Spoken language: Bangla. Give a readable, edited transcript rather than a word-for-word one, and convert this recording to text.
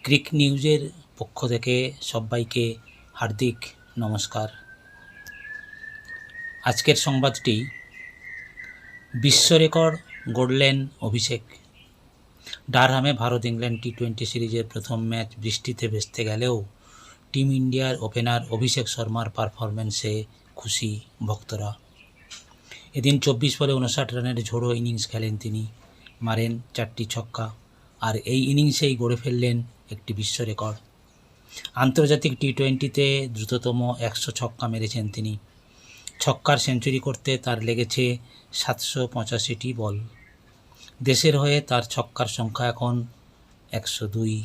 ক্রিক নিউজের পক্ষ থেকে সবাইকে হার্দিক নমস্কার। আজকের সংবাদটি, বিশ্ব রেকর্ড গড়লেন অভিষেক। ডারহামে ভারত ইংল্যান্ড টি-20 সিরিজের প্রথম ম্যাচ বৃষ্টিতে ভেস্তে গেলেও টিম ইন্ডিয়ার ওপেনার অভিষেক শর্মার পারফরম্যান্সে খুশি ভক্তরা। এদিন 24 বলে 59 রানের ঝোড়ো ইনিংস খেলেন তিনি, মারেন 4টি ছক্কা, আর এই ইনিংসেই গড়ে ফেললেন একটি বিশ্ব রেকর্ড। আন্তর্জাতিক টি-20তে দ্রুততম 100 ছক্কা মেরেছেন তিনি। ছক্কার সেঞ্চুরি করতে তার লেগেছে 785টি বল। দেশের হয়ে তার ছক্কার সংখ্যা এখন 102।